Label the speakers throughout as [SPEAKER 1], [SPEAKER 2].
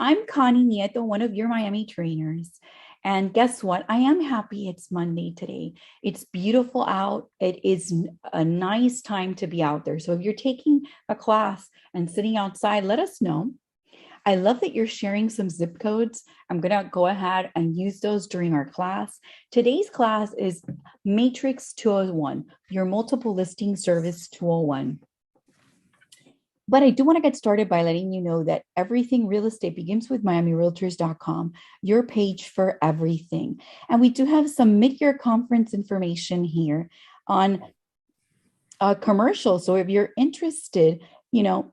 [SPEAKER 1] I'm Connie Nieto, one of your Miami trainers. And guess what? I am happy it's Monday today. It's beautiful out. It is a nice time to be out there. So if you're taking a class and sitting outside, let us know. I love that you're sharing some zip codes. I'm going to go ahead and use those during our class. Today's class is Matrix 201, your multiple listing service 201. But I do want to get started by letting you know that everything real estate begins with MiamiRealtors.com, your page for everything. And we do have some mid-year conference information here on a commercial. So if you're interested, you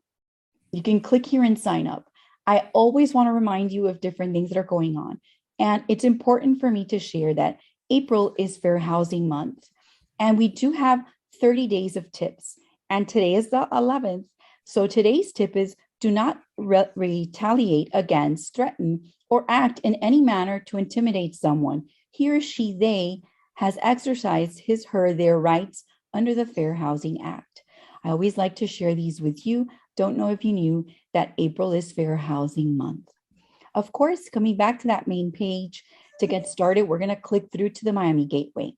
[SPEAKER 1] can click here and sign up. I always want to remind you of different things that are going on. And it's important for me to share that April is Fair Housing Month. And we do have 30 days of tips. And today is the 11th. So today's tip is do not retaliate against, threaten, or act in any manner to intimidate someone. He or she, they, has exercised his, her, their rights under the Fair Housing Act. I always like to share these with you. Don't know if you knew that April is Fair Housing Month. Of course, coming back to that main page, to get started, we're going to click through to the Miami Gateway.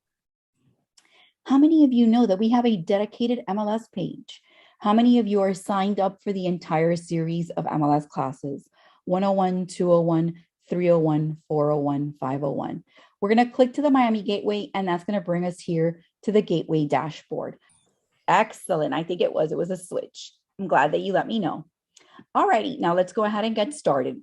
[SPEAKER 1] How many of you know that we have a dedicated MLS page? How many of you are signed up for the entire series of MLS classes? 101, 201, 301, 401, 501. We're going to click to the Miami Gateway, and that's going to bring us here to the Gateway dashboard. Excellent. I think it was a switch. I'm glad that you let me know. All righty, now let's go ahead and get started.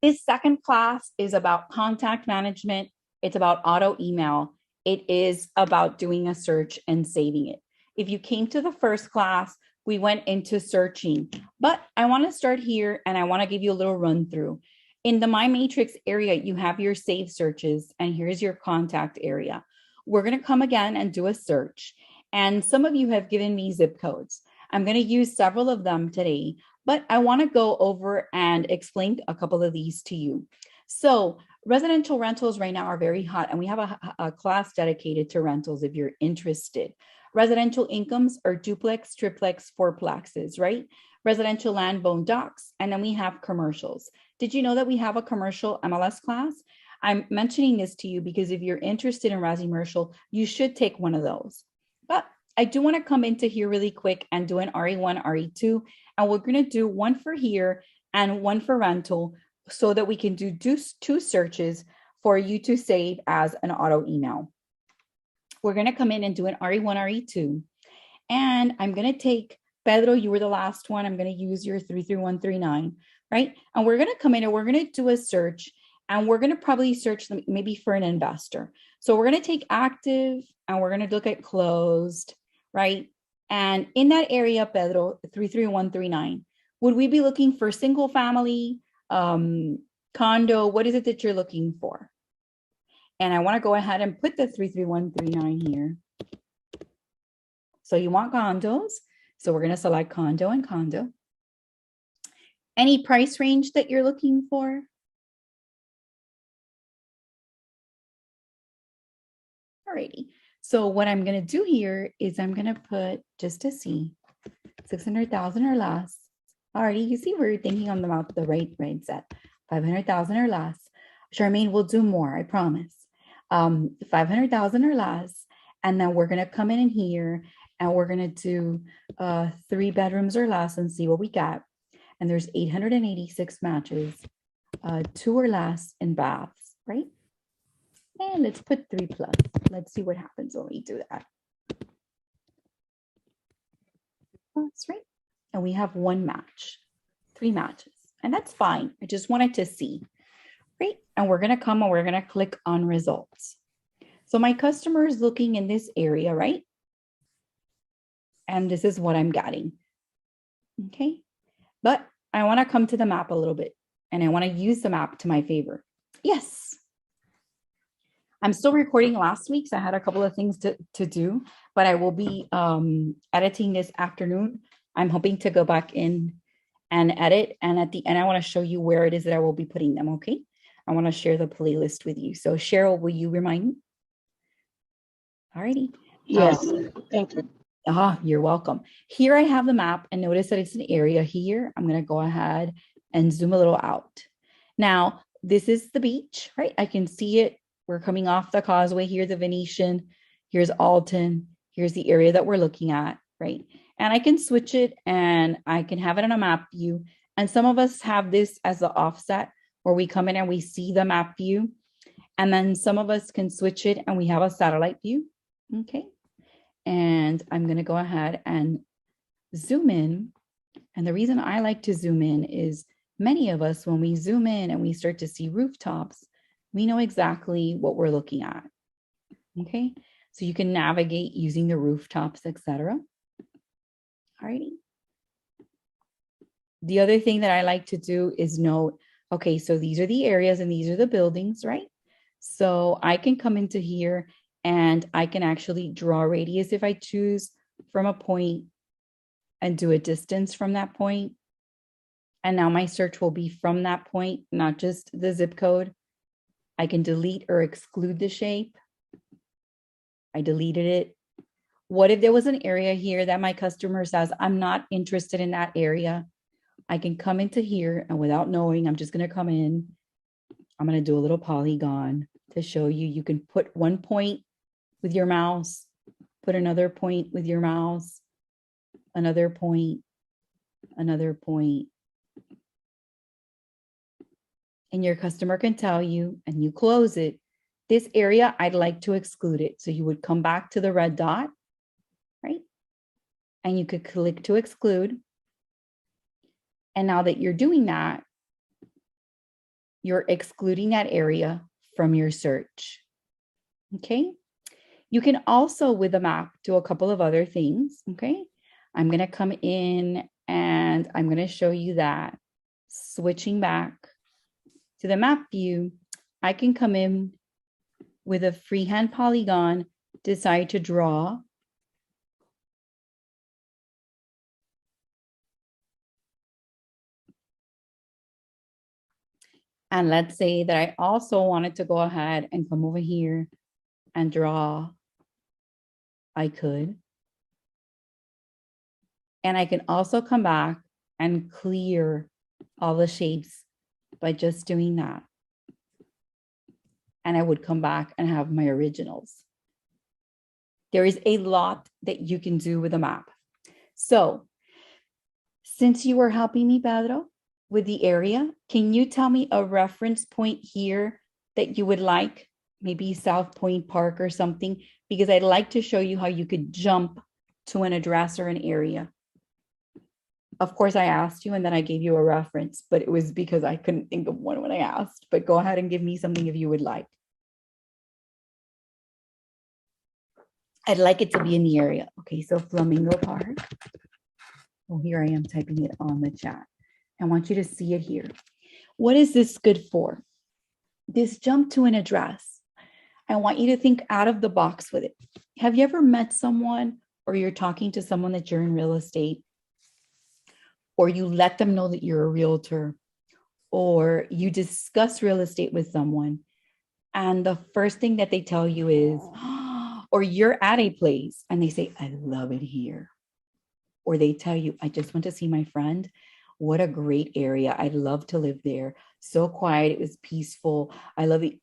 [SPEAKER 1] This second class is about contact management. It's about auto email. It is about doing a search and saving it. If you came to the first class, we went into searching, but I want to start here and I want to give you a little run through. In the My Matrix area, you have your save searches and here's your contact area. We're going to come again and do a search. And some of you have given me zip codes. I'm going to use several of them today, but I want to go over and explain a couple of these to you. So residential rentals right now are very hot and we have a class dedicated to rentals if you're interested. Residential incomes are duplex, triplex, fourplexes, right? Residential land, bone docks, and then we have commercials. Did you know that we have a commercial MLS class? I'm mentioning this to you because if you're interested in Resi-Commercial, you should take one of those. But I do want to come into here really quick and do an RE1, RE2, and we're going to do one for here and one for rental so that we can do two searches for you to save as an auto email. We're going to come in and do an RE1, RE2. And I'm going to take, Pedro, you were the last one. I'm going to use your 33139, right? And we're going to come in and we're going to do a search and we're going to probably search them maybe for an investor. So we're going to take active and we're going to look at closed, right? And in that area, Pedro, 33139, would we be looking for single family, condo? What is it that you're looking for? And I want to go ahead and put the 33139 here. So you want condos. So we're going to select condo and condo. Any price range that you're looking for? Alrighty. So what I'm going to do here is I'm going to put, just to see, 600,000 or less. Alrighty, you see we're thinking on the right set. 500,000 or less. Charmaine will do more, I promise. 500,000 or less. And then we're going to come in here and we're going to do 3 bedrooms or less and see what we got. And there's 886 matches, 2 or less in baths, right? And let's put 3 plus. Let's see what happens when we do that. That's right. And we have 1 match, 3 matches, and that's fine. I just wanted to see. Great. And we're going to come and we're going to click on results. So my customer is looking in this area, right? And this is what I'm getting. Okay. But I want to come to the map a little bit and I want to use the map to my favor. Yes. I'm still recording last week, so I had a couple of things to do, but I will be editing this afternoon. I'm hoping to go back in and edit. And at the end, I want to show you where it is that I will be putting them. Okay. I want to share the playlist with you. So Cheryl, will you remind me? All righty.
[SPEAKER 2] Yes, thank you.
[SPEAKER 1] You're welcome. Here I have the map and notice that it's an area here. I'm going to go ahead and zoom a little out. Now, this is the beach, right? I can see it. We're coming off the causeway. Here's the Venetian. Here's Alton. Here's the area that we're looking at, right? And I can switch it and I can have it on a map view. And some of us have this as the offset where we come in and we see the map view. And then some of us can switch it and we have a satellite view. Okay. And I'm going to go ahead and zoom in. And the reason I like to zoom in is many of us, when we zoom in and we start to see rooftops, we know exactly what we're looking at. Okay. So you can navigate using the rooftops, etc. Alrighty. The other thing that I like to do is note, okay, so these are the areas and these are the buildings, right? So I can come into here and I can actually draw a radius if I choose from a point and do a distance from that point. And now my search will be from that point, not just the zip code. I can delete or exclude the shape. I deleted it. What if there was an area here that my customer says, I'm not interested in that area? I can come into here and without knowing, I'm just going to come in. I'm going to do a little polygon to show you. You can put one point with your mouse, put another point with your mouse, another point, another point. And your customer can tell you, and you close it, this area, I'd like to exclude it. So you would come back to the red dot, right? And you could click to exclude. And now that you're doing that, you're excluding that area from your search. Okay. You can also, with a map, do a couple of other things. Okay. I'm going to come in and I'm going to show you that. Switching back to the map view, I can come in with a freehand polygon, decide to draw. And let's say that I also wanted to go ahead and come over here and draw. I could. And I can also come back and clear all the shapes by just doing that. And I would come back and have my originals. There is a lot that you can do with a map. So since you were helping me, Pedro, with the area, can you tell me a reference point here that you would like? Maybe South Point Park or something, because I'd like to show you how you could jump to an address or an area. Of course, I asked you and then I gave you a reference, but it was because I couldn't think of one when I asked. But go ahead and give me something if you would like. I'd like it to be in the area. Okay, so Flamingo Park. Well, here I am typing it on the chat. I want you to see it here. What is this good for? This jump to an address. I want you to think out of the box with it. Have you ever met someone or you're talking to someone that you're in real estate, or you let them know that you're a realtor, or you discuss real estate with someone, and the first thing that they tell you is, or you're at a place and they say, I love it here. Or they tell you, I just went to see my friend. What a great area. I'd love to live there. So quiet. It was peaceful. I love it.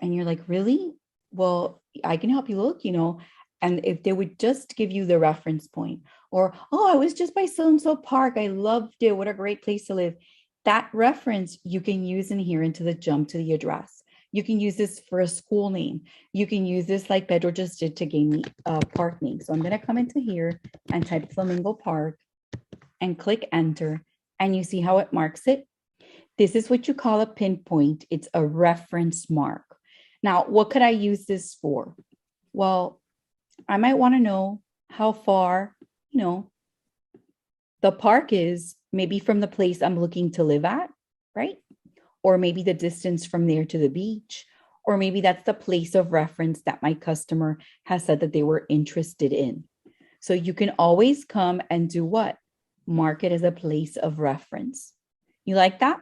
[SPEAKER 1] And you're like, really? Well, I can help you look, and if they would just give you the reference point, or, oh, I was just by so-and-so park. I loved it. What a great place to live. That reference you can use in here into the jump to the address. You can use this for a school name. You can use this like Pedro just did to gain me a park name. So I'm going to come into here and type Flamingo Park and click enter. And you see how it marks it. This is what you call a pinpoint. It's a reference mark. Now, what could I use this for? Well, I might want to know how far, the park is, maybe from the place I'm looking to live at, right? Or maybe the distance from there to the beach, or maybe that's the place of reference that my customer has said that they were interested in. So you can always come and do what? Mark it as a place of reference. You like that?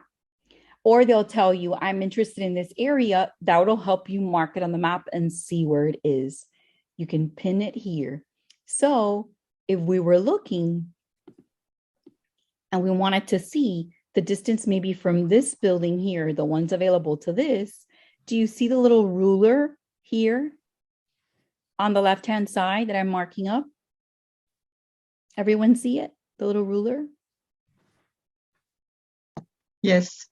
[SPEAKER 1] Or they'll tell you, I'm interested in this area. That will help you mark it on the map and see where it is. You can pin it here. So if we were looking and we wanted to see the distance maybe from this building here, the ones available to this, do you see the little ruler here on the left-hand side that I'm marking up? Everyone see it? The little ruler?
[SPEAKER 2] Yes.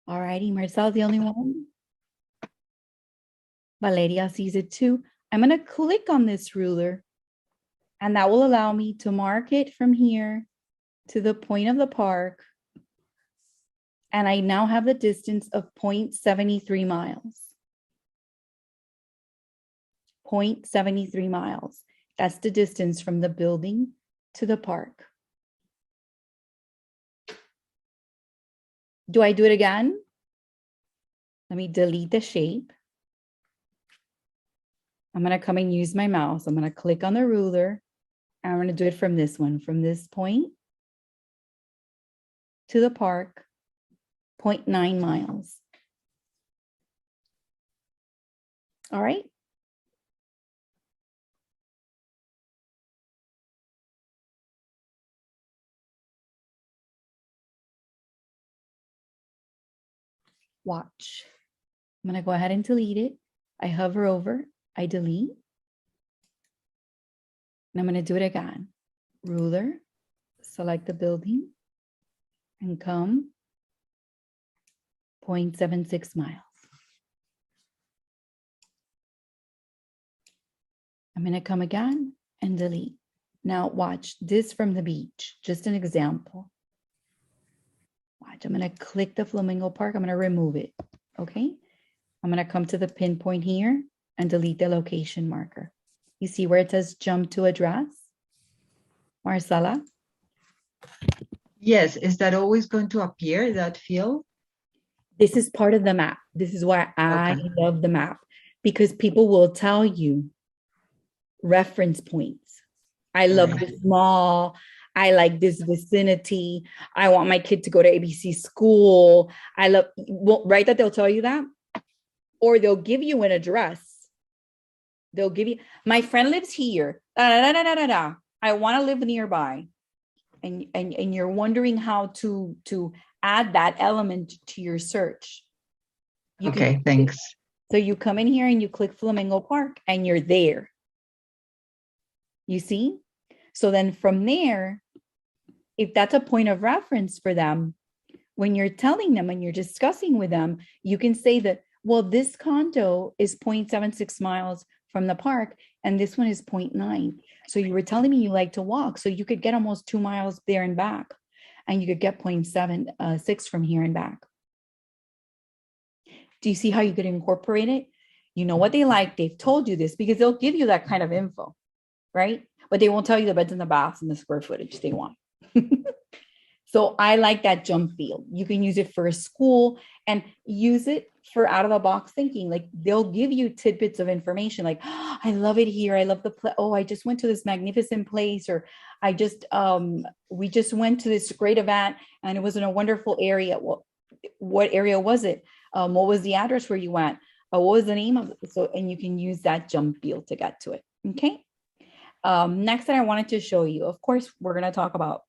[SPEAKER 1] All righty, Marcel, the only one? Valeria sees it too. I'm going to click on this ruler, and that will allow me to mark it from here to the point of the park. And I now have the distance of 0.73 miles. 0.73 miles. That's the distance from the building to the park. Do I do it again? Let me delete the shape. I'm going to come and use my mouse. I'm going to click on the ruler. And I'm going to do it from this one, from this point to the park, 0.9 miles. All right. Watch. I'm going to go ahead and delete it. I hover over, I delete. And I'm going to do it again. Ruler, select the building, and come 0.76 miles. I'm going to come again and delete. Now watch this from the beach, just an example. Watch, I'm going to click the Flamingo Park. I'm going to remove it. Okay. I'm going to come to the pinpoint here and delete the location marker. You see where it says jump to address? Marcela?
[SPEAKER 2] Yes. Is that always going to appear, that field?
[SPEAKER 1] This is part of the map. This is why I love the map, because people will tell you reference points. I love this mall. I like this vicinity. I want my kid to go to ABC school. I love, well, right, that they'll tell you that. Or they'll give you an address. They'll give you, my friend lives here. I want to live nearby. And you're wondering how to add that element to your search.
[SPEAKER 2] Okay, thanks.
[SPEAKER 1] So you come in here and you click Flamingo Park and you're there. You see? So then from there, if that's a point of reference for them, when you're telling them and you're discussing with them, you can say that, well, this condo is 0.76 miles from the park, and this one is 0.9. So you were telling me you like to walk, so you could get almost 2 miles there and back, and you could get 0.76 from here and back. Do you see how you could incorporate it? You know what they like. They've told you this because they'll give you that kind of info, right? But they won't tell you the beds and the baths and the square footage they want. So I like that jump field. You can use it for a school and use it for out of the box thinking. Like they'll give you tidbits of information like, oh, I love it here. I love the place. Oh, I just went to this magnificent place, or I just, we just went to this great event and it was in a wonderful area. Well, what area was it? What was the address where you went? What was the name of it? So, and you can use that jump field to get to it. Okay. Next that I wanted to show you, of course, we're going to talk about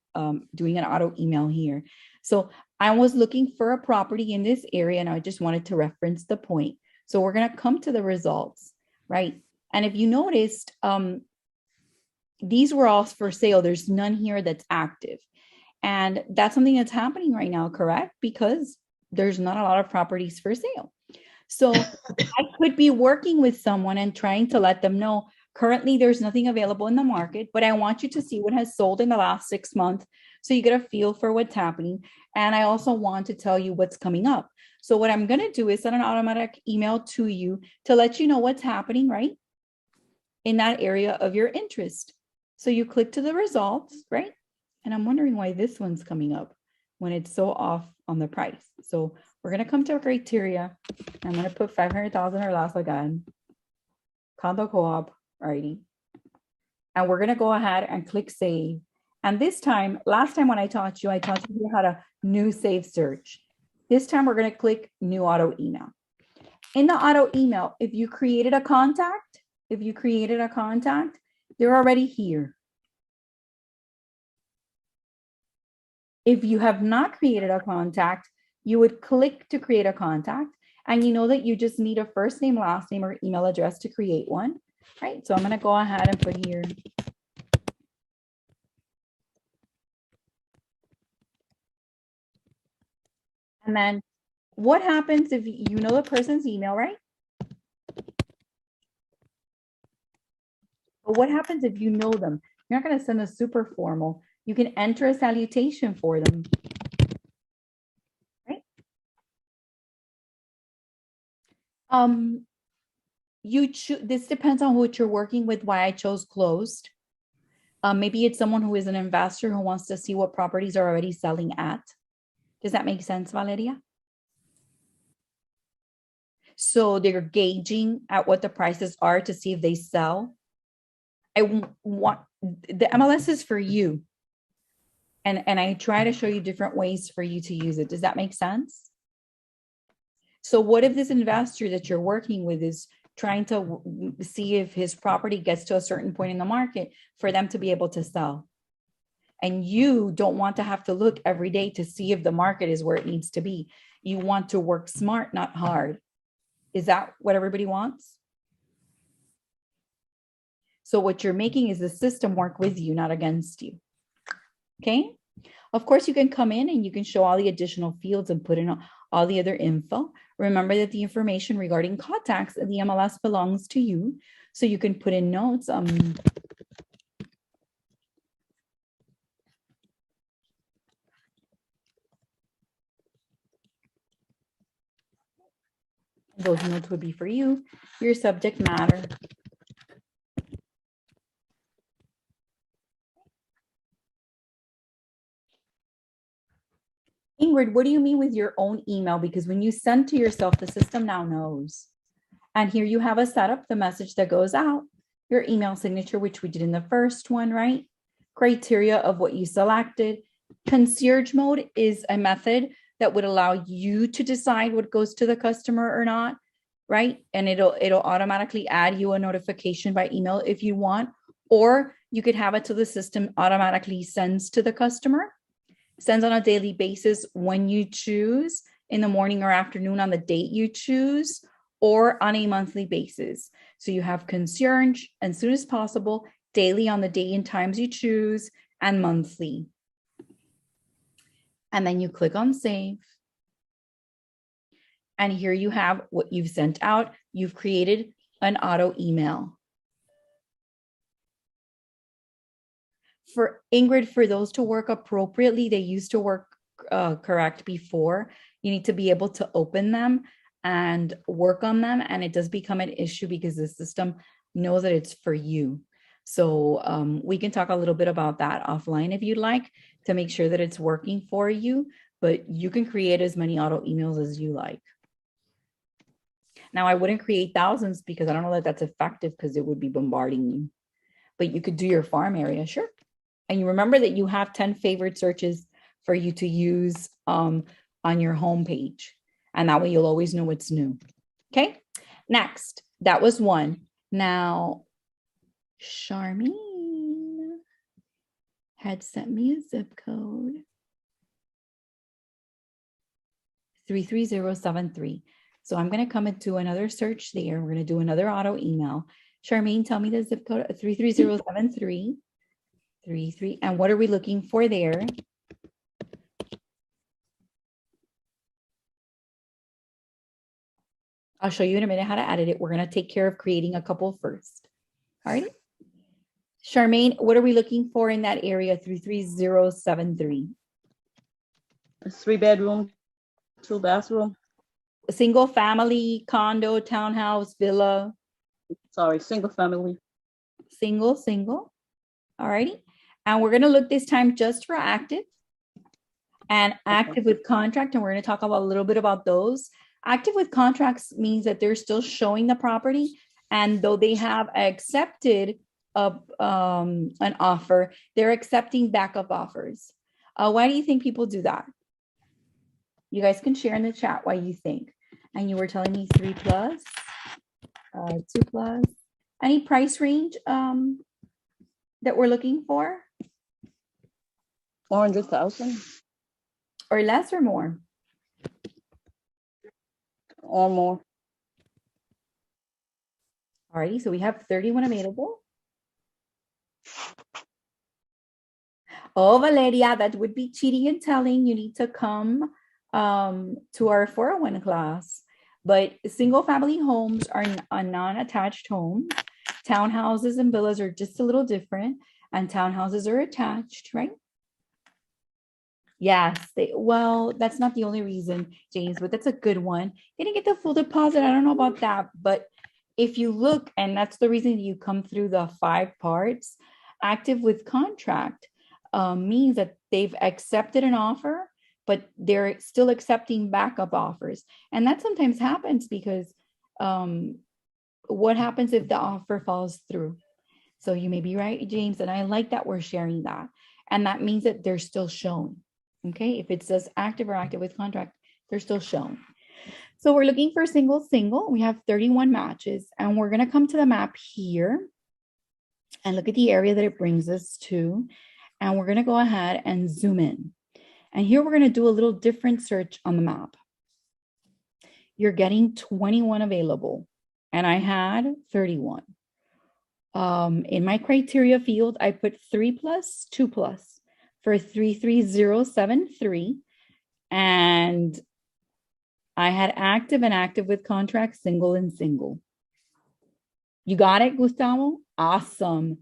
[SPEAKER 1] doing an auto email here. So I was looking for a property in this area and I just wanted to reference the point. So we're going to come to the results, right? And if you noticed, these were all for sale. There's none here that's active. And that's something that's happening right now, correct? Because there's not a lot of properties for sale. So I could be working with someone and trying to let them know, currently, there's nothing available in the market, but I want you to see what has sold in the last 6 months so you get a feel for what's happening. And I also want to tell you what's coming up. So what I'm going to do is send an automatic email to you to let you know what's happening, right, in that area of your interest. So you click to the results, right? And I'm wondering why this one's coming up when it's so off on the price. So we're going to come to a criteria. I'm going to put 500,000 or less again. Condo co-op. Alrighty. And we're going to go ahead and click save. And this time, last time when I taught you how to new save search. This time we're going to click new auto email. In the auto email, if you created a contact, they're already here. If you have not created a contact, you would click to create a contact, and you know that you just need a first name, last name, or email address to create one, right? So I'm going to go ahead and put here. And then what happens if you know the person's email, right? But what happens if you know them? You're not going to send a super formal. You can enter a salutation for them, right? This depends on what you're working with, why I chose closed. Maybe it's someone who is an investor who wants to see what properties are already selling at. Does that make sense, Valeria? So they're gauging at what the prices are to see if they sell. I want the MLS is for you. And I try to show you different ways for you to use it. Does that make sense? So what if this investor that you're working with is trying to see if his property gets to a certain point in the market for them to be able to sell? And you don't want to have to look every day to see if the market is where it needs to be. You want to work smart, not hard. Is that what everybody wants? So what you're making is the system work with you, not against you. Okay. Of course, you can come in and you can show all the additional fields and put in all the other info. Remember that the information regarding contacts in the MLS belongs to you. So you can put in notes. Those notes would be for you, your subject matter. Ingrid, what do you mean with your own email? Because when you send to yourself, the system now knows. And here you have a setup, the message that goes out, your email signature, which we did in the first one, right? Criteria of what you selected. Concierge mode is a method that would allow you to decide what goes to the customer or not, right? And it'll automatically add you a notification by email if you want, or you could have it to the system automatically sends to the customer. Sends on a daily basis when you choose, in the morning or afternoon on the date you choose, or on a monthly basis. So you have concierge as soon as possible, daily on the day and times you choose, and monthly. And then you click on save. And here you have what you've sent out. You've created an auto email. For Ingrid, for those to work appropriately, they used to work correct before. You need to be able to open them and work on them. And it does become an issue because the system knows that it's for you. So we can talk a little bit about that offline if you'd like to make sure that it's working for you, but you can create as many auto emails as you like. Now, I wouldn't create thousands because I don't know that that's effective because it would be bombarding you, but you could do your farm area, sure. And you remember that you have 10 favorite searches for you to use on your homepage. And that way you'll always know what's new. Okay, next, that was one. Now, Charmaine had sent me a zip code. 33073. So I'm going to come into another search there. We're going to do another auto email. Charmaine, tell me the zip code 33073. 33. And what are we looking for there? I'll show you in a minute how to edit it. We're going to take care of creating a couple first. All right. Charmaine, what are we looking for in that area? 33073.
[SPEAKER 3] A 3-bedroom, 2-bathroom.
[SPEAKER 1] A single family, condo, townhouse, villa.
[SPEAKER 3] Sorry, single family.
[SPEAKER 1] Single. All righty. And we're going to look this time just for active and active with contract. And we're going to talk about a little bit about those. Active with contracts means that they're still showing the property. And though they have accepted an offer, they're accepting backup offers. Why do you think people do that? You guys can share in the chat why you think. And you were telling me 3+, 2+. Any price range that we're looking for?
[SPEAKER 3] 400,000.
[SPEAKER 1] or less or more?
[SPEAKER 3] Or more.
[SPEAKER 1] Alrighty, so we have 31 available. Oh, Valeria, that would be cheating and telling. You need to come to our 401 class. But single family homes are a non-attached home. Townhouses and villas are just a little different, and townhouses are attached, right? Yes, well, that's not the only reason, James, but that's a good one. They didn't get the full deposit. I don't know about that, but if you look, and that's the reason you come through the 5 parts, active with contract means that they've accepted an offer, but they're still accepting backup offers. And that sometimes happens because what happens if the offer falls through? So you may be right, James, and I like that we're sharing that. And that means that they're still shown. Okay, if it says active or active with contract, they're still shown. So we're looking for single. We have 31 matches, and we're going to come to the map here and look at the area that it brings us to. And we're going to go ahead and zoom in. And here we're going to do a little different search on the map. You're getting 21 available, and I had 31. In my criteria field, I put 3 plus, 2 plus for 33073. And I had active and active with contract, single and single. You got it, Gustavo? Awesome.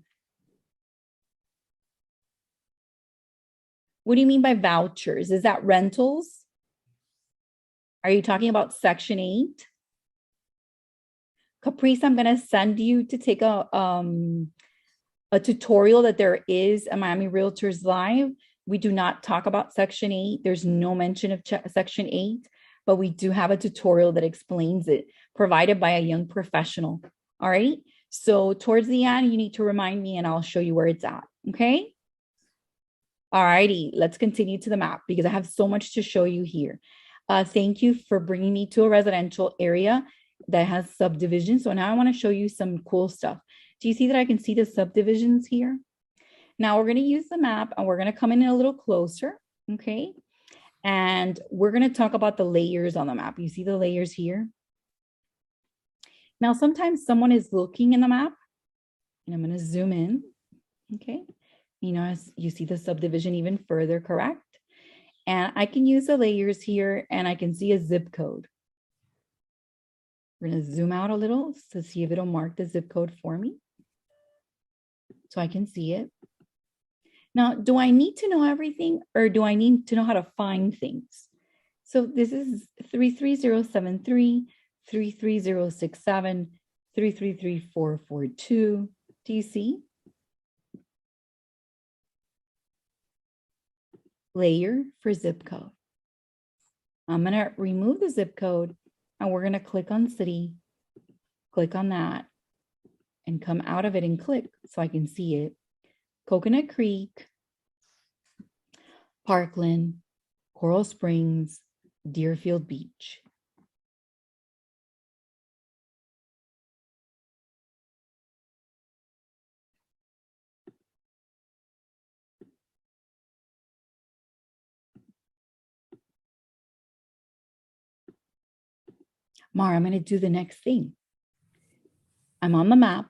[SPEAKER 1] What do you mean by vouchers? Is that rentals? Are you talking about Section 8? Caprice, I'm going to send you to take a tutorial that there is at Miami Realtors Live. We do not talk about Section 8. There's no mention of Section 8, but we do have a tutorial that explains it, provided by a young professional. All right. So towards the end, you need to remind me and I'll show you where it's at. Okay. All righty. Let's continue to the map because I have so much to show you here. Thank you for bringing me to a residential area that has subdivisions. So now I want to show you some cool stuff. Do you see that I can see the subdivisions here? Now we're going to use the map and we're going to come in a little closer. Okay. And we're going to talk about the layers on the map. You see the layers here? Now, sometimes someone is looking in the map and I'm going to zoom in. Okay. You know, as you see the subdivision even further, correct? And I can use the layers here and I can see a zip code. We're going to zoom out a little to see if it'll mark the zip code for me. So I can see it. Now, do I need to know everything or do I need to know how to find things? So this is 33073, 33067, 333442. Do you see? Layer for zip code. I'm going to remove the zip code and we're going to click on city, click on that, and come out of it and click so I can see it. Coconut Creek, Parkland, Coral Springs, Deerfield Beach. Mara, I'm going to do the next thing. I'm on the map.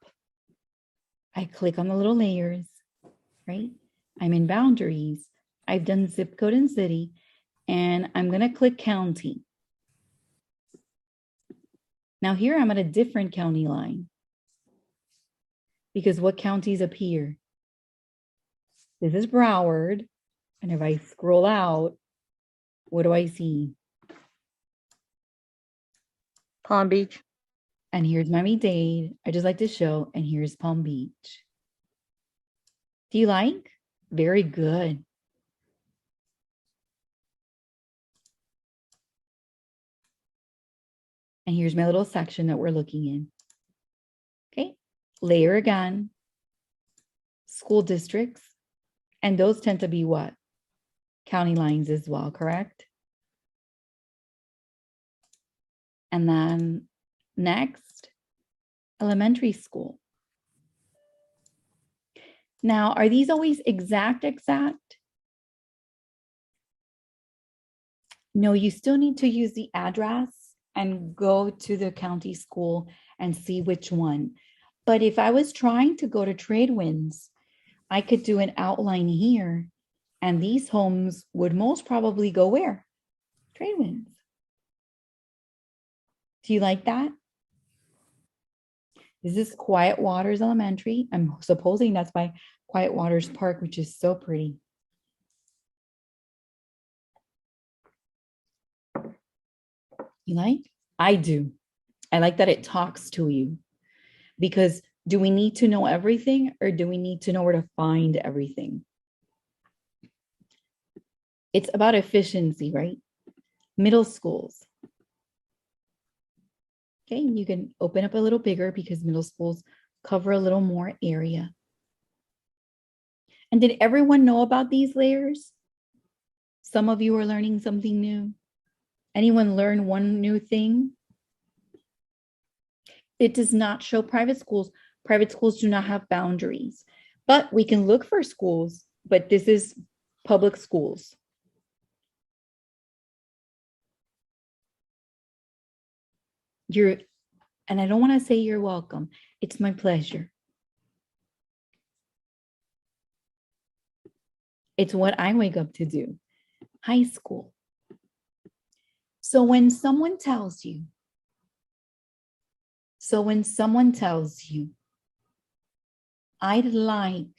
[SPEAKER 1] I click on the little layers, right? I'm in boundaries. I've done zip code and city, and I'm going to click county. Now here I'm at a different county line because what counties appear? This is Broward. And if I scroll out, what do I see?
[SPEAKER 3] Palm Beach.
[SPEAKER 1] And here's Miami-Dade. I just like to show, and here's Palm Beach. Do you like? Very good. And here's my little section that we're looking in. Okay, layer again, school districts, and those tend to be what? County lines as well, correct? And then next, elementary school. Now, are these always exact? No, you still need to use the address and go to the county school and see which one. But if I was trying to go to Tradewinds, I could do an outline here, and these homes would most probably go where? Tradewinds. Do you like that? This is Quiet Waters Elementary. I'm supposing that's by Quiet Waters Park, which is so pretty. You like? I do. I like that it talks to you, because do we need to know everything, or do we need to know where to find everything? It's about efficiency, right? Middle schools. Okay, you can open up a little bigger because middle schools cover a little more area. And did everyone know about these layers? Some of you are learning something new. Anyone learn one new thing? It does not show private schools. Private schools do not have boundaries, but we can look for schools, but this is public schools. And I don't want to say you're welcome. It's my pleasure. It's what I wake up to do. High school. So when someone tells you, I can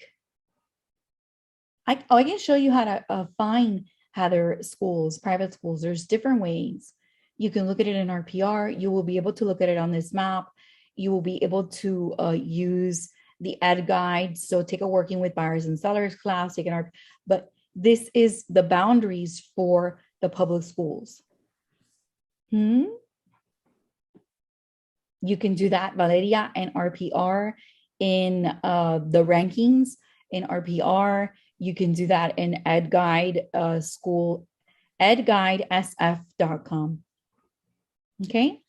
[SPEAKER 1] show you how to find Heather schools, private schools. There's different ways. You can look at it in RPR. You will be able to look at it on this map. You will be able to use the ed guide. So take a working with buyers and sellers class, take an RP, but this is the boundaries for the public schools. You can do that, Valeria, and RPR in the rankings in RPR. You can do that in EdGuide school, edguidesf.com. Okay.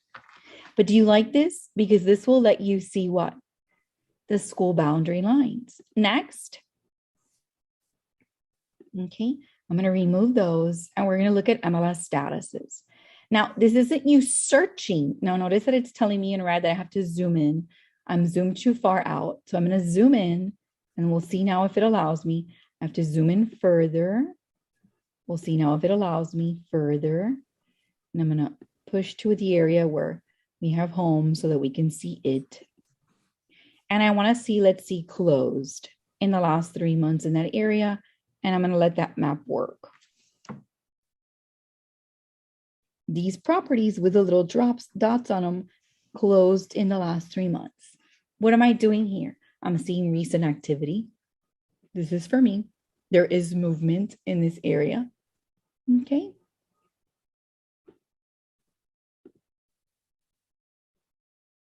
[SPEAKER 1] But do you like this? Because this will let you see what? The school boundary lines. Next. Okay. I'm going to remove those and we're going to look at MLS statuses. Now, this isn't you searching. Now, notice that it's telling me in red that I have to zoom in. I'm zoomed too far out. So I'm going to zoom in and we'll see now if it allows me. I have to zoom in further. We'll see now if it allows me further. And I'm going to push to the area where we have home so that we can see it. And I want to see, let's see, closed in the last 3 months in that area. And I'm going to let that map work. These properties with the little dots on them closed in the last 3 months. What am I doing here? I'm seeing recent activity. This is for me. There is movement in this area. Okay.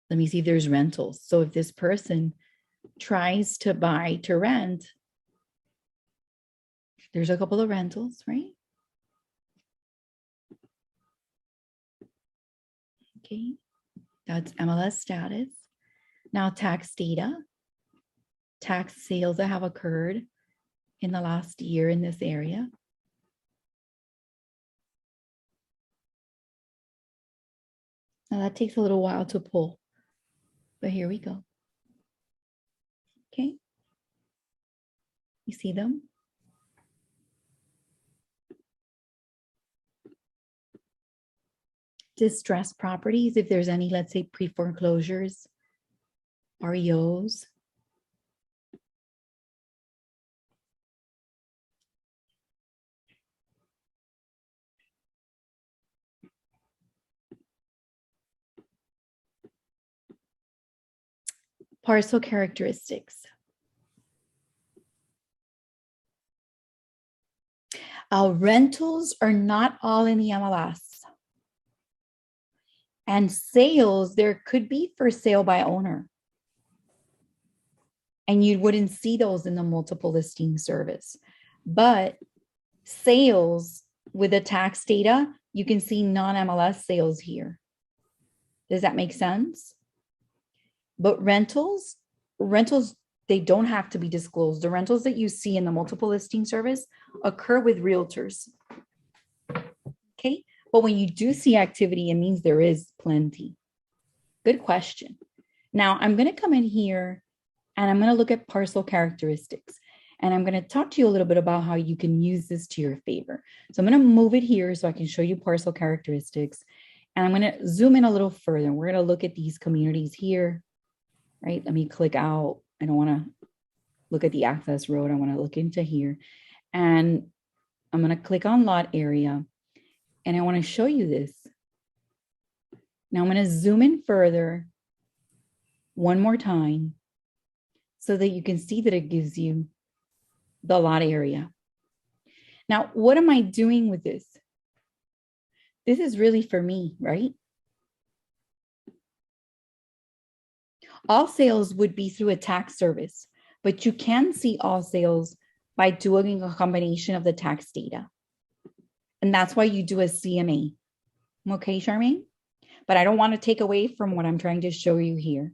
[SPEAKER 1] Let me see if there's rentals. So if this person tries to buy to rent, there's a couple of rentals, right? Okay, that's MLS status. Now tax data, tax sales that have occurred in the last year in this area. Now that takes a little while to pull, but here we go. Okay, you see them? Distressed properties, if there's any, let's say pre-foreclosures, REOs. Parcel characteristics. Rentals are not all in the MLS. And sales, there could be for sale by owner. And you wouldn't see those in the multiple listing service. But sales with the tax data, you can see non-MLS sales here. Does that make sense? But rentals, they don't have to be disclosed. The rentals that you see in the multiple listing service occur with realtors. Okay. But when you do see activity, it means there is plenty. Good question. Now I'm going to come in here and I'm going to look at parcel characteristics. And I'm going to talk to you a little bit about how you can use this to your favor. So I'm going to move it here so I can show you parcel characteristics. And I'm going to zoom in a little further. We're going to look at these communities here, right? Let me click out. I don't want to look at the access road. I want to look into here. And I'm going to click on lot area. And I want to show you this. Now I'm going to zoom in further one more time so that you can see that it gives you the lot area. Now, what am I doing with this? This is really for me, right? All sales would be through a tax service, but you can see all sales by doing a combination of the tax data. And that's why you do a CMA. Okay, Charmaine? But I don't want to take away from what I'm trying to show you here.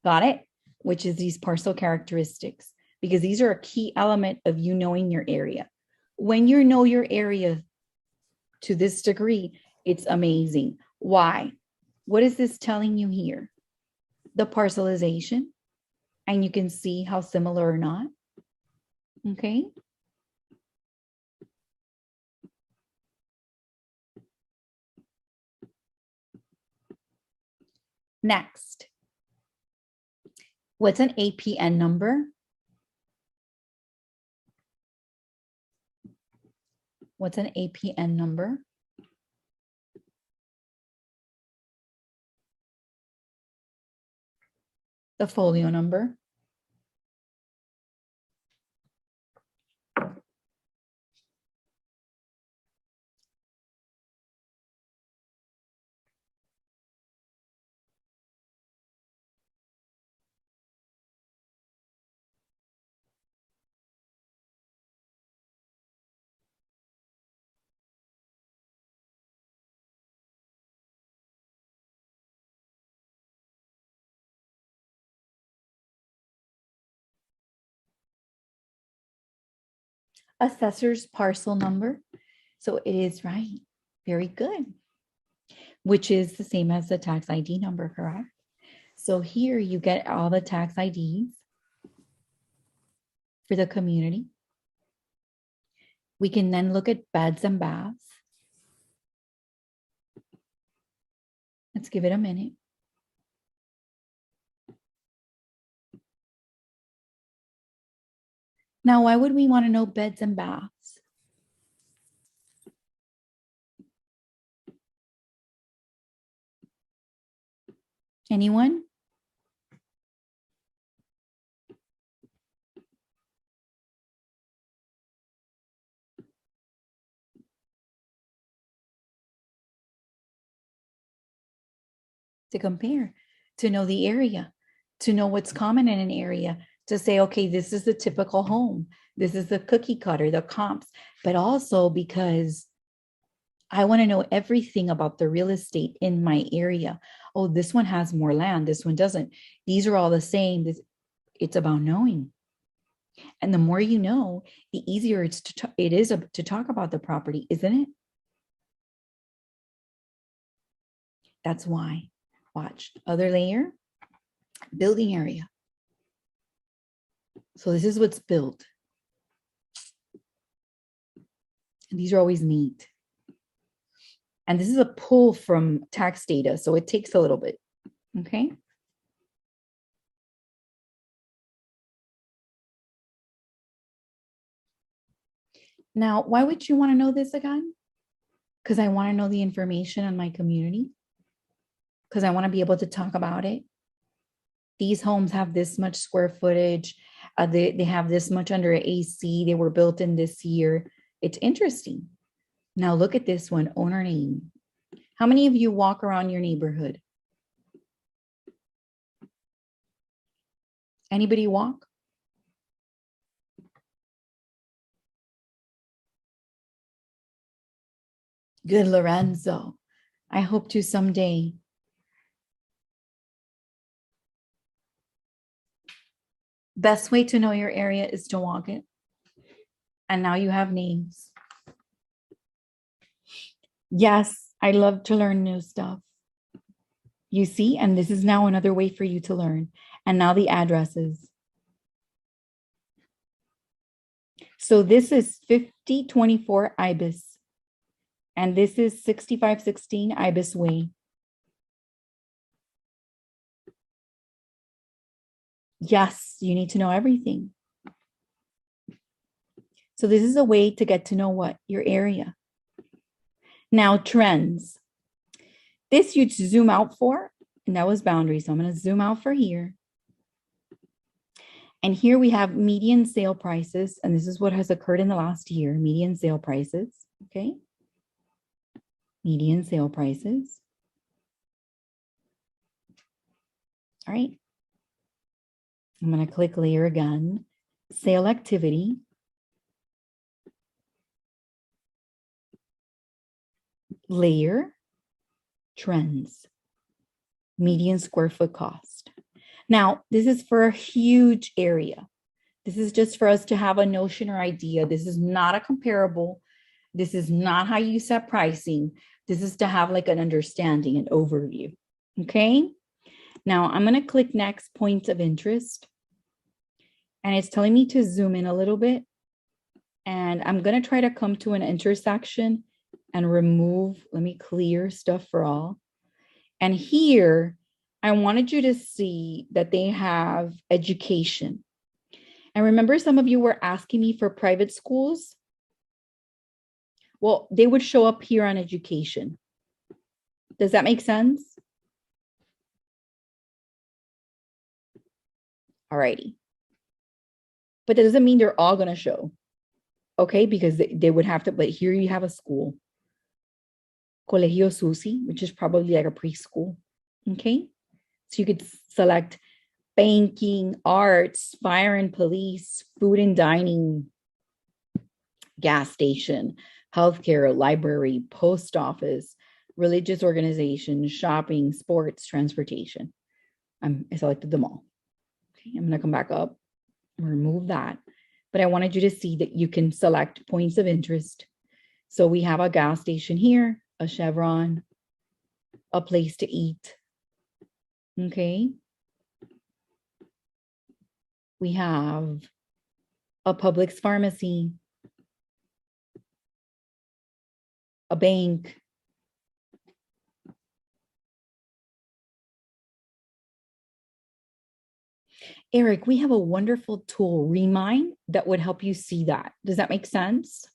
[SPEAKER 1] Got it? Which is these parcel characteristics, because these are a key element of you knowing your area. When you know your area to this degree, it's amazing. Why? What is this telling you here? The parcelization, and you can see how similar or not. Okay. Next, what's an APN number? What's an APN number? The folio number. Assessor's parcel number. So it is right. Very good. Which is the same as the tax ID number, correct? So here you get all the tax IDs for the community. We can then look at beds and baths. Let's give it a minute. Now, why would we want to know beds and baths? Anyone? To compare, to know the area, to know what's common in an area, to say, okay, this is the typical home. This is the cookie cutter, the comps, but also because I want to know everything about the real estate in my area. Oh, this one has more land. This one doesn't. These are all the same. It's about knowing. And the more you know, the easier it is to talk about the property, isn't it? That's why. Watch. Other layer, building area. So this is what's built. And these are always neat. And this is a pull from tax data, so it takes a little bit, okay? Now, why would you want to know this again? Because I want to know the information on my community. Because I want to be able to talk about it. These homes have this much square footage. They have this much under AC. They were built in this year. It's interesting. Now look at this one, owner name. How many of you walk around your neighborhood? Anybody walk? Good, Lorenzo. I hope to someday. Best way to know your area is to walk it. And now you have names. Yes, I love to learn new stuff. You see, and this is now another way for you to learn. And now the addresses. So this is 5024 Ibis. And this is 6516 Ibis Way. Yes, you need to know everything. So this is a way to get to know what? Your area. Now, trends. This you'd zoom out for, and that was boundaries. So I'm going to zoom out for here. And here we have median sale prices, and this is what has occurred in the last year, median sale prices, okay? Median sale prices. All right. I'm going to click layer again. Sale activity. Layer, trends, median square foot cost. Now, this is for a huge area. This is just for us to have a notion or idea. This is not a comparable. This is not how you set pricing. This is to have like an understanding, an overview. Okay. Now I'm going to click next, points of interest. And it's telling me to zoom in a little bit. And I'm going to try to come to an intersection and remove, let me clear stuff for all. And here, I wanted you to see that they have education. And remember, some of you were asking me for private schools. Well, they would show up here on education. Does that make sense? All righty. But that doesn't mean they're all going to show. Okay, because they would have to, but here you have a school. Colegio Susi, which is probably like a preschool. Okay, so you could select banking, arts, fire and police, food and dining, gas station, healthcare, library, post office, religious organization, shopping, sports, transportation. I selected them all. Okay, I'm going to come back up and remove that. But I wanted you to see that you can select points of interest. So we have a gas station here, a Chevron, a place to eat. Okay. We have a Publix pharmacy, a bank, Eric, we have a wonderful tool, Remind, that would help you see that. Does that make sense?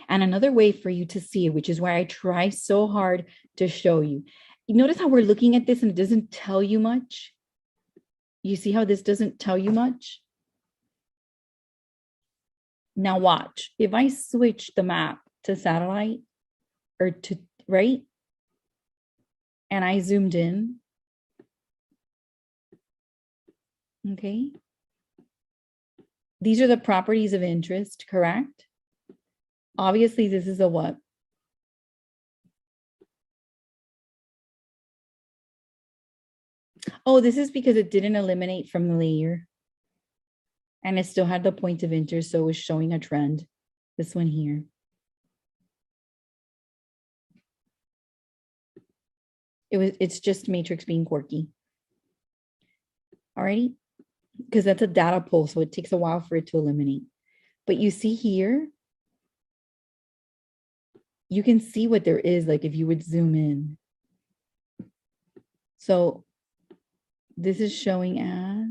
[SPEAKER 1] And another way for you to see it, which is why I try so hard to show you. You notice how we're looking at this and it doesn't tell you much? You see how this doesn't tell you much? Now watch. If I switch the map to satellite or to, right? And I zoomed in. Okay. These are the properties of interest, correct? Obviously, this is a what? Oh, this is because it didn't eliminate from the layer. And it still had the point of interest, so it was showing a trend. This one here. It's just matrix being quirky. Alrighty, because that's a data pull, so it takes a while for it to eliminate. But you see here, you can see what there is, like if you would zoom in. So this is showing as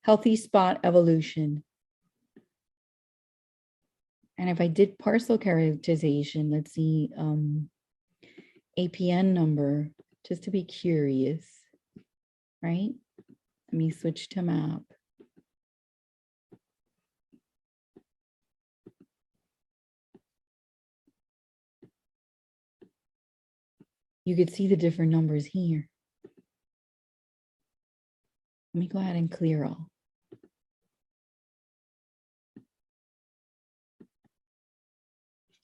[SPEAKER 1] healthy spot evolution. And if I did parcel characterization, let's see, APN number, just to be curious, right? Let me switch to map. You could see the different numbers here. Let me go ahead and clear all.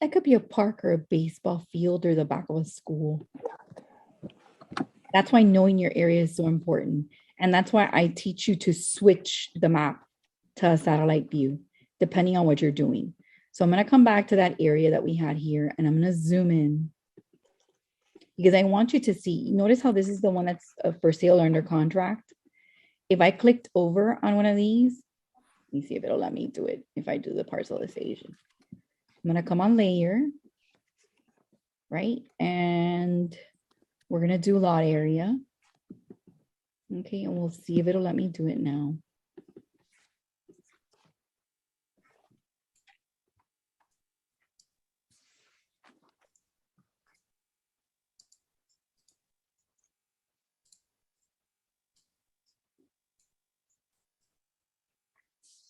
[SPEAKER 1] That could be a park or a baseball field or the back of a school. That's why knowing your area is so important. And that's why I teach you to switch the map to a satellite view, depending on what you're doing. So I'm going to come back to that area that we had here, and I'm going to zoom in. because I want you to see, notice how this is the one that's for sale or under contract. If I clicked over on one of these, let me see if it'll let me do it. If I do the parcelization, I'm gonna come on layer, right? And we're gonna do lot area. Okay, and we'll see if it'll let me do it now.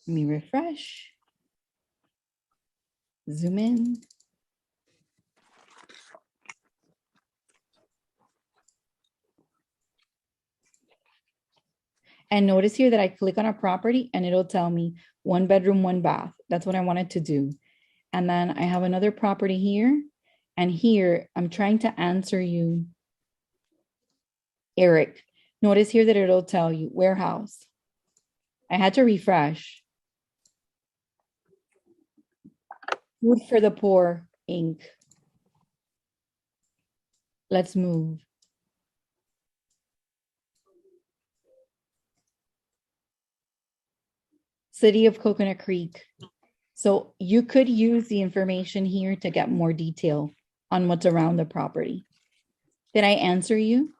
[SPEAKER 1] Let me refresh. Zoom in. And notice here that I click on a property and it'll tell me 1 bedroom, 1 bath. That's what I wanted to do. And then I have another property here. And here I'm trying to answer you, Eric. Notice here that it'll tell you warehouse. I had to refresh. Food for the Poor, Inc. Let's move. City of Coconut Creek. So you could use the information here to get more detail on what's around the property. Did I answer you?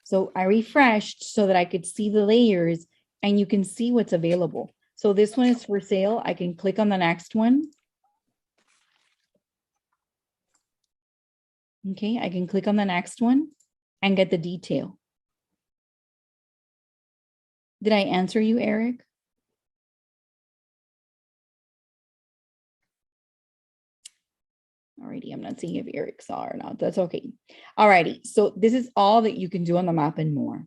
[SPEAKER 1] So I refreshed so that I could see the layers and you can see what's available. So this one is for sale. I can click on the next one. Okay, I can click on the next one and get the detail. Did I answer you, Eric? Alrighty, I'm not seeing if Eric saw or not. That's okay. Alrighty, so this is all that you can do on the map and more.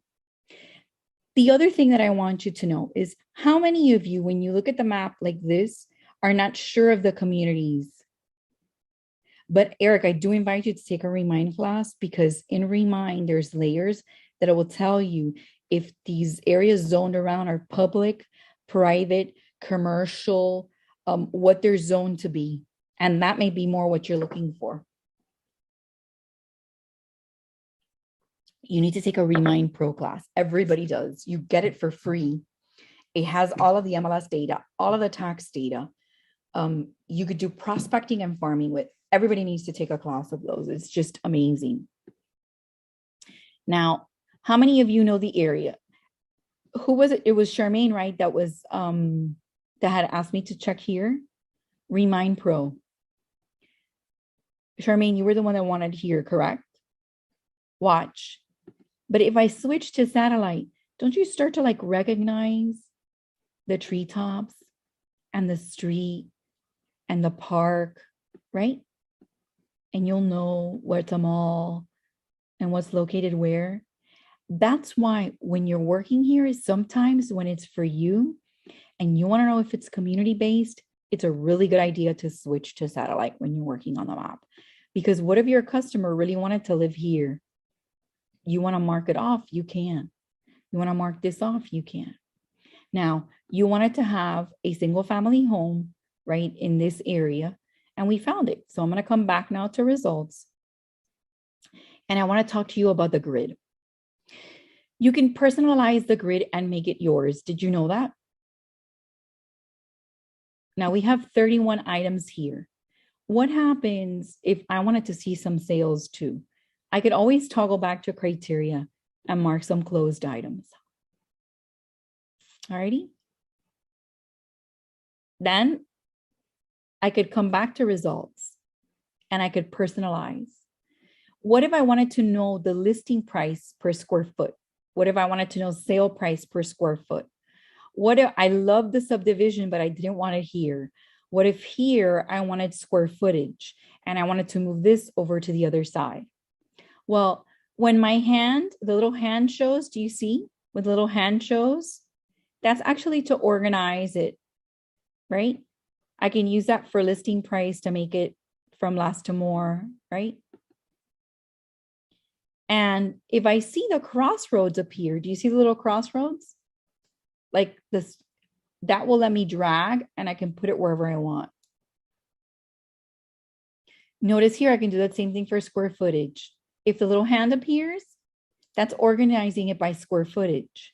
[SPEAKER 1] The other thing that I want you to know is how many of you, when you look at the map like this, are not sure of the communities? But Eric, I do invite you to take a Remind class, because in Remind, there's layers that it will tell you if these areas zoned around are public, private, commercial, what they're zoned to be. And that may be more what you're looking for. You need to take a Remind Pro class. Everybody does. You get it for free. It has all of the MLS data, all of the tax data. You could do prospecting and farming with. Everybody needs to take a class of those. It's just amazing. Now, how many of you know the area? Who was it? It was Charmaine, right? That was that had asked me to check here. Remind Pro. Charmaine, you were the one that wanted here, correct? Watch. But if I switch to satellite, don't you start to like recognize the treetops and the street and the park, right? And you'll know what's a mall and what's located where. That's why when you're working here, sometimes when it's for you and you want to know if it's community-based, it's a really good idea to switch to satellite when you're working on the map. Because what if your customer really wanted to live here? You want to mark it off, you can. You want to mark this off, you can. Now, you wanted to have a single family home, right, in this area, and we found it. So I'm going to come back now to results. And I want to talk to you about the grid. You can personalize the grid and make it yours. Did you know that? Now we have 31 items here. What happens if I wanted to see some sales too? I could always toggle back to criteria and mark some closed items. Alrighty. Then I could come back to results and I could personalize. What if I wanted to know the listing price per square foot? What if I wanted to know sale price per square foot? What if I love the subdivision, but I didn't want it here? What if here I wanted square footage and I wanted to move this over to the other side? Well, when my hand, the little hand shows, do you see with little hand shows? That's actually to organize it, right? I can use that for listing price to make it from less to more, right? And if I see the crossroads appear, do you see the little crossroads? Like this, that will let me drag and I can put it wherever I want. Notice here, I can do that same thing for square footage. If the little hand appears, that's organizing it by square footage.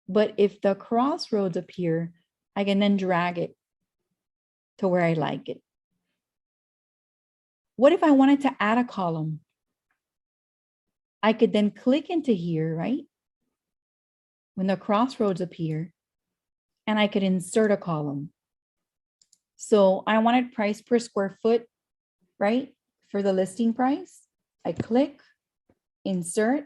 [SPEAKER 1] But if the crossroads appear, I can then drag it to where I like it. What if I wanted to add a column? I could then click into here, right? When the crossroads appear, and I could insert a column. So I wanted price per square foot, right? For the listing price, I click, insert,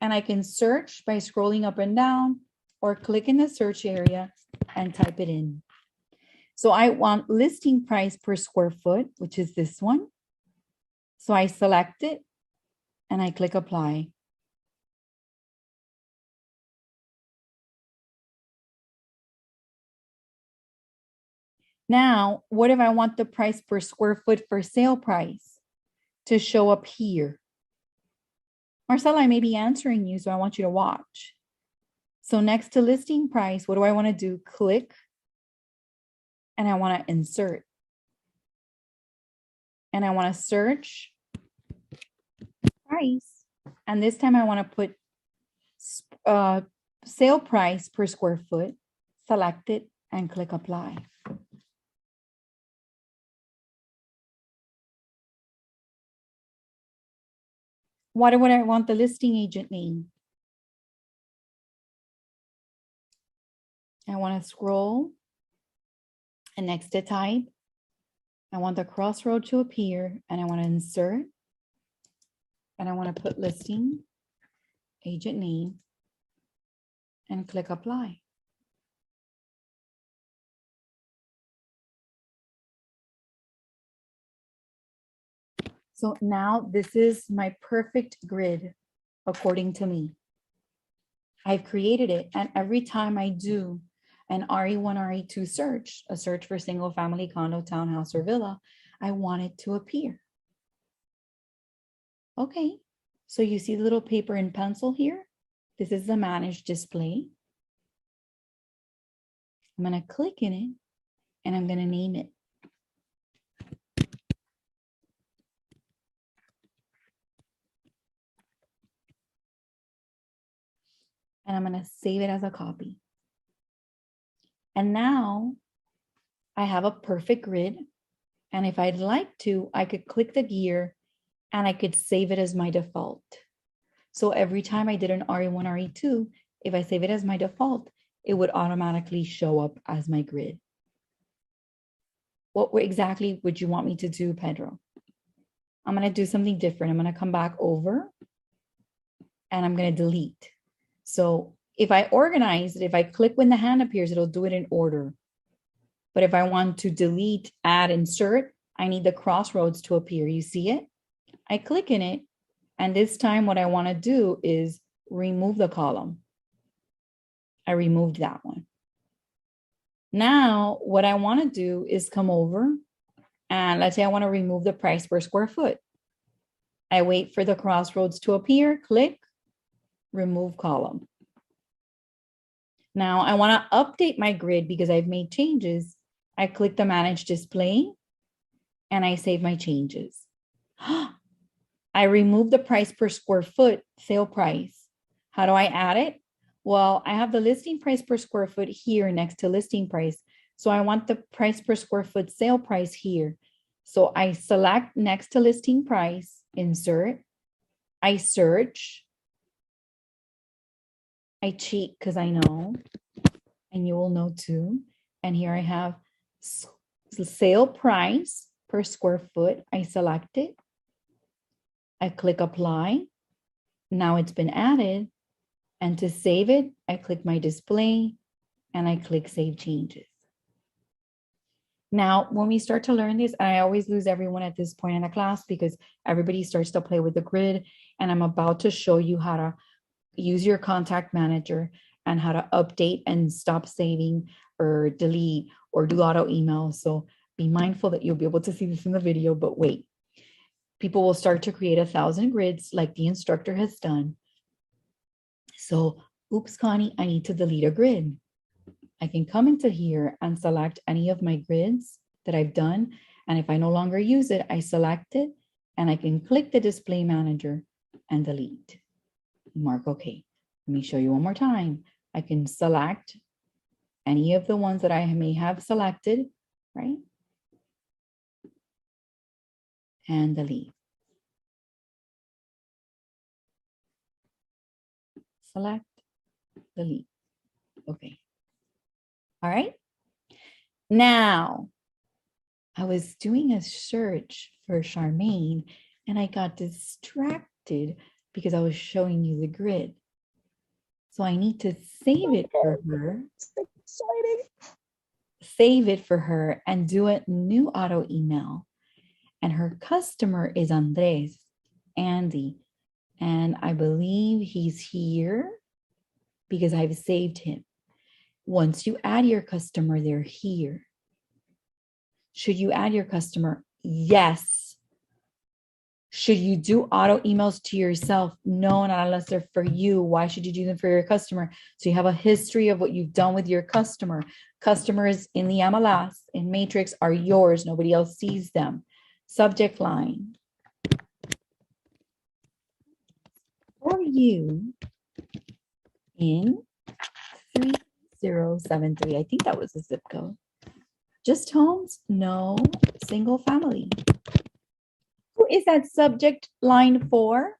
[SPEAKER 1] and I can search by scrolling up and down or click in the search area and type it in. So I want listing price per square foot, which is this one. So I select it and I click apply. Now, what if I want the price per square foot for sale price to show up here? Marcella, I may be answering you, so I want you to watch. So next to listing price, what do I want to do? Click, and I want to insert. And I want to search price. And this time I want to put sale price per square foot, select it, and click apply. What would I want the listing agent name? I want to scroll, and next to type, I want the crossroad to appear, and I want to insert, and I want to put listing agent name and click apply. So now this is my perfect grid according to me. I've created it, and every time I do an RE1, RE2 search, a search for single family condo, townhouse, or villa, I want it to appear. Okay, so you see the little paper and pencil here? This is the manage display. I'm gonna click in it and I'm gonna name it. And I'm gonna save it as a copy. And now I have a perfect grid. And if I'd like to, I could click the gear and I could save it as my default. So every time I did an RE1, RE2, if I save it as my default, it would automatically show up as my grid. What exactly would you want me to do, Pedro? I'm going to do something different. I'm going to come back over and I'm going to delete. So if I organize it, if I click when the hand appears, it'll do it in order. But if I want to delete, add, insert, I need the crossroads to appear. You see it? I click in it. And this time what I want to do is remove the column. I removed that one. Now, what I want to do is come over and let's say I want to remove the price per square foot. I wait for the crossroads to appear, click, remove column. Now I want to update my grid because I've made changes. I click the manage display and I save my changes. I remove the price per square foot, sale price. How do I add it? Well, I have the listing price per square foot here next to listing price. So I want the price per square foot sale price here. So I select next to listing price, insert, I search, I cheat because I know, and you will know too. And here I have sale price per square foot. I select it. I click apply. Now it's been added. And to save it, I click my display and I click save changes. Now, when we start to learn this, I always lose everyone at this point in the class because everybody starts to play with the grid. And I'm about to show you how to use your contact manager and how to update and stop saving or delete or do auto email. So be mindful that you'll be able to see this in the video, but wait. People will start to create 1,000 grids like the instructor has done. So, oops, Connie, I need to delete a grid. I can come into here and select any of my grids that I've done, And if I no longer use it, I select it and I can click the display manager and delete. Mark OK. Let me show you one more time. I can select any of the ones that I may have selected, right? And delete. Select, delete. Okay. All right. Now, I was doing a search for Charmaine and I got distracted because I was showing you the grid. So I need to save it for her.
[SPEAKER 3] Exciting.
[SPEAKER 1] Save it for her and do a new auto email. And her customer is Andres, Andy. And I believe he's here because I've saved him. Once you add your customer, they're here. Should you add your customer? Yes. Should you do auto emails to yourself? No, not unless they're for you. Why should you do them for your customer? So you have a history of what you've done with your customer. Customers in the MLS, in Matrix, are yours. Nobody else sees them. Subject line. For you in 3073. I think that was the zip code. Just homes? No. Single family. Who is that subject line for?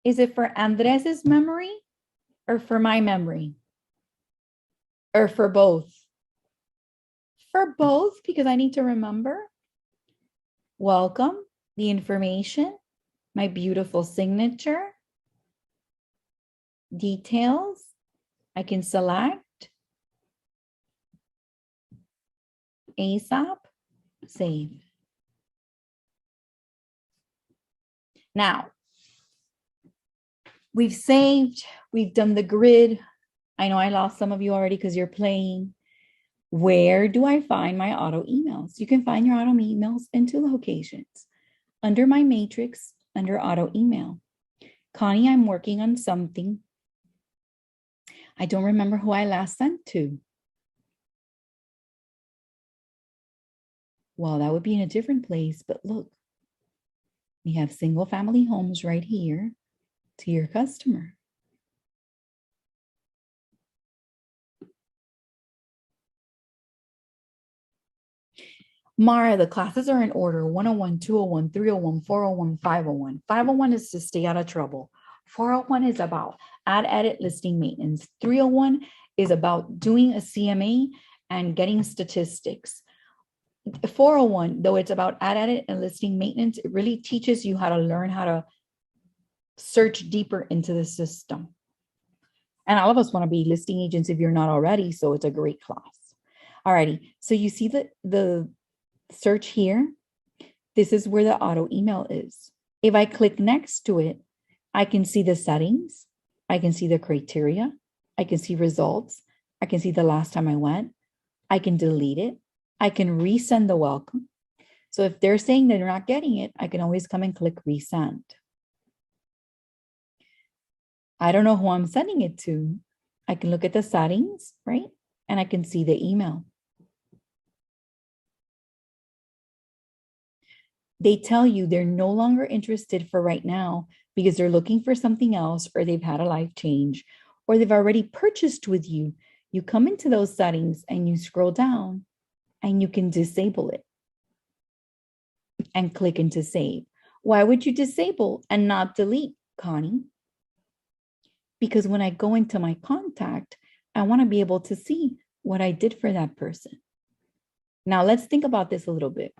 [SPEAKER 1] Is it for Andres's memory or for my memory? Or for both? For both, because I need to remember. Welcome, the information, my beautiful signature, details. I can select ASAP, save. Now, we've saved, we've done the grid. I know I lost some of you already because you're playing. Where do I find my auto emails? You can find your auto emails in 2 locations. Under my matrix, under auto email. Connie, I'm working on something. I don't remember who I last sent to. Well, that would be in a different place, but look, we have single family homes right here to your customer. Mara, the classes are in order: 101, 201, 301, 401, 501. 501 is to stay out of trouble. 401 is about add, edit, listing maintenance. 301 is about doing a CMA and getting statistics. 401, though it's about add, edit, and listing maintenance, it really teaches you how to learn how to search deeper into the system. And all of us want to be listing agents if you're not already, so it's a great class. Alrighty, so you see the search here. This is where the auto email is. If I click next to it, I can see the settings. I can see the criteria. I can see results. I can see the last time I went. I can delete it. I can resend the welcome. So if they're saying they're not getting it, I can always come and click resend. I don't know who I'm sending it to. I can look at the settings, right? And I can see the email. They tell you they're no longer interested for right now because they're looking for something else, or they've had a life change, or they've already purchased with you. You come into those settings and you scroll down and you can disable it and click into save. Why would you disable and not delete, Connie? Because when I go into my contact, I want to be able to see what I did for that person. Now let's think about this a little bit.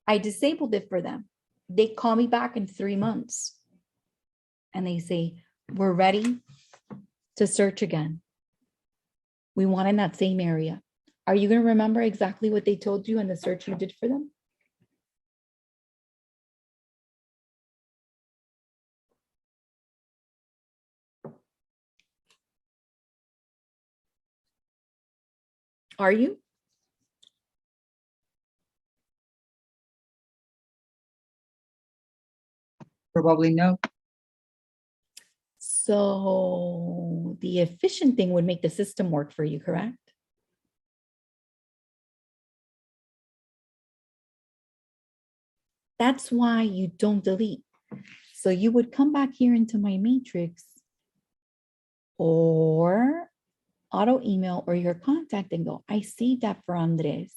[SPEAKER 1] I disabled it for them. They call me back in 3 months and they say, we're ready to search again. We want in that same area. Are you going to remember exactly what they told you in the search you did for them? Are you?
[SPEAKER 2] Probably no.
[SPEAKER 1] So the efficient thing would make the system work for you, correct? That's why you don't delete. So you would come back here into my matrix or auto email or your contact and go, I saved that for Andres.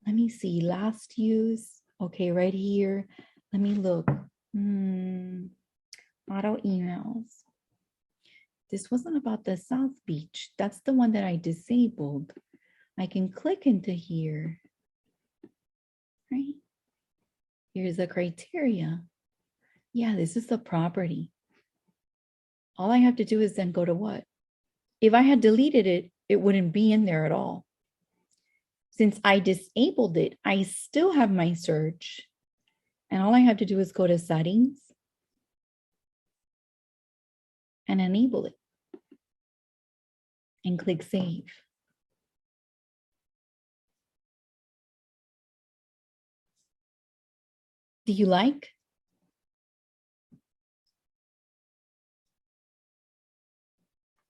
[SPEAKER 1] Let me see, last use. Okay, right here. Let me look. Auto emails. This wasn't about the South Beach. That's the one that I disabled. I can click into here, right? Here's the criteria. Yeah, this is the property. All I have to do is then go to what? If I had deleted it, it wouldn't be in there at all. Since I disabled it, I still have my search. And all I have to do is go to settings and enable it and click save. Do you like?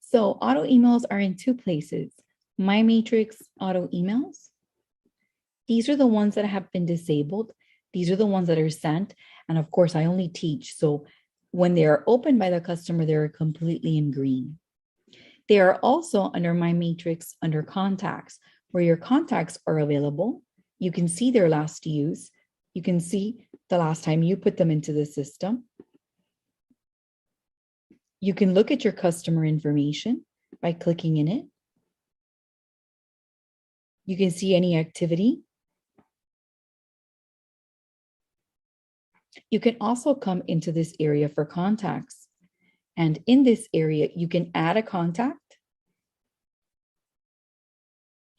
[SPEAKER 1] So auto emails are in two places. My Matrix auto emails. These are the ones that have been disabled. These are the ones that are sent. And of course, I only teach. So when they are opened by the customer, they're completely in green. They are also under my matrix under contacts, where your contacts are available. You can see their last use. You can see the last time you put them into the system. You can look at your customer information by clicking in it. You can see any activity. You can also come into this area for contacts. And in this area, you can add a contact,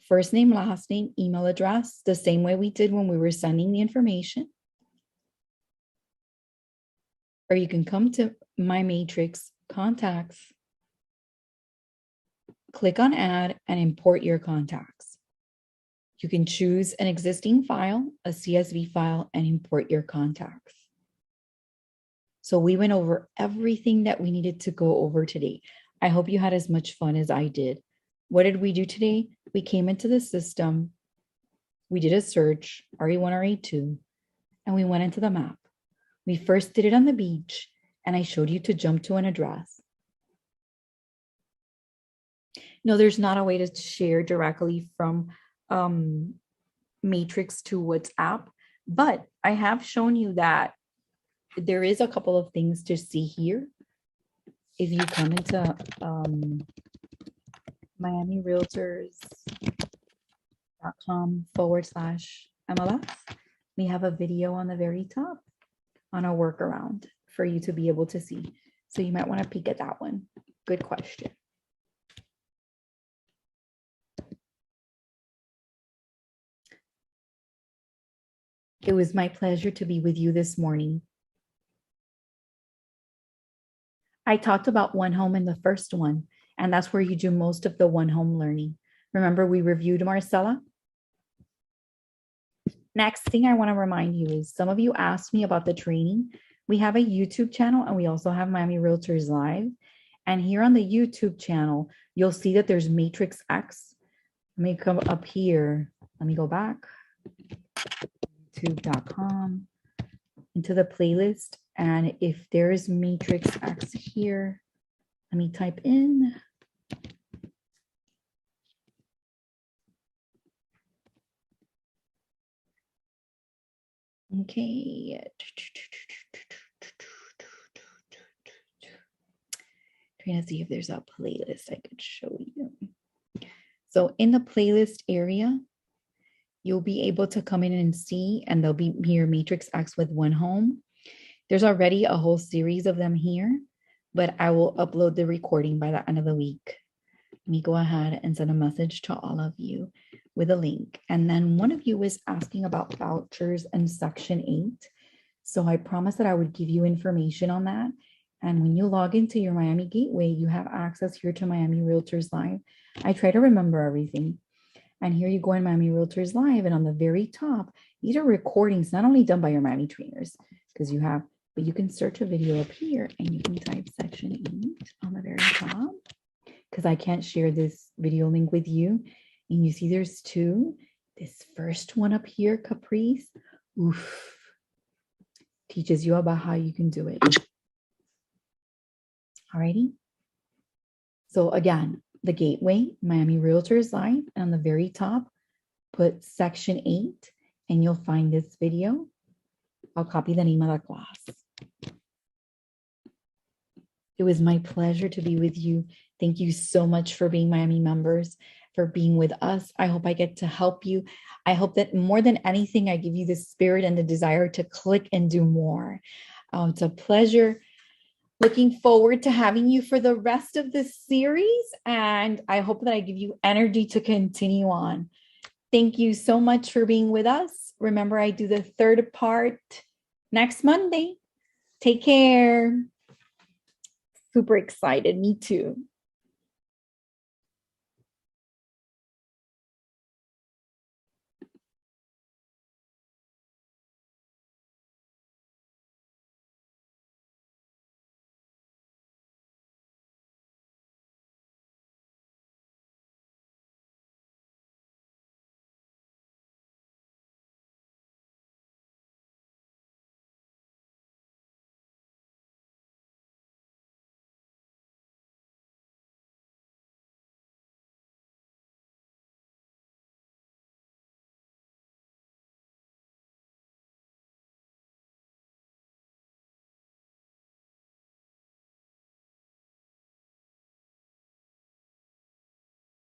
[SPEAKER 1] first name, last name, email address, the same way we did when we were sending the information. Or you can come to my matrix contacts, click on add and import your contacts. You can choose an existing file, a CSV file, and import your contacts. So we went over everything that we needed to go over today. I hope you had as much fun as I did. What did we do today? We came into the system, we did a search, RE1, RE2, and we went into the map. We first did it on the beach, and I showed you to jump to an address. No, there's not a way to share directly from Matrix to WhatsApp, but I have shown you that there is a couple of things to see here. If you come into MiamiRealtors.com/MLS, we have a video on the very top on a workaround for you to be able to see. So you might want to peek at that one. Good question. It was my pleasure to be with you this morning. I talked about One Home in the first one, and that's where you do most of the One Home learning. Remember, we reviewed Marcella? Next thing I want to remind you is some of you asked me about the training. We have a YouTube channel and we also have Miami Realtors Live. And here on the YouTube channel, you'll see that there's Matrix X. Let me come up here. Let me go back. YouTube.com into the playlist. And if there is Matrix X here, let me type in. Okay. Trying to see if there's a playlist I could show you. So in the playlist area, you'll be able to come in and see, and there'll be here Matrix X with One Home. There's already a whole series of them here, but I will upload the recording by the end of the week. Let me go ahead and send a message to all of you with a link. And then one of you was asking about vouchers and Section 8. So I promised that I would give you information on that. And when you log into your Miami Gateway, you have access here to Miami Realtors Live. I try to remember everything. And here you go in Miami Realtors Live. And on the very top, these are recordings not only done by your Miami trainers, because you have, but you can search a video up here and you can type Section 8 on the very top, because I can't share this video link with you. And you see there's two. This first one up here, Caprice, oof, teaches you about how you can do it. Alrighty. So again, the Gateway Miami Realtors Live, and on the very top, put section 8 and you'll find this video. I'll copy the name of the class. It was my pleasure to be with you. Thank you so much for being Miami members, for being with us. I hope I get to help you. I hope that more than anything, I give you the spirit and the desire to click and do more. It's a pleasure. Looking forward to having you for the rest of this series. And I hope that I give you energy to continue on. Thank you so much for being with us. Remember, I do the third part next Monday. Take care. Super excited. Me too.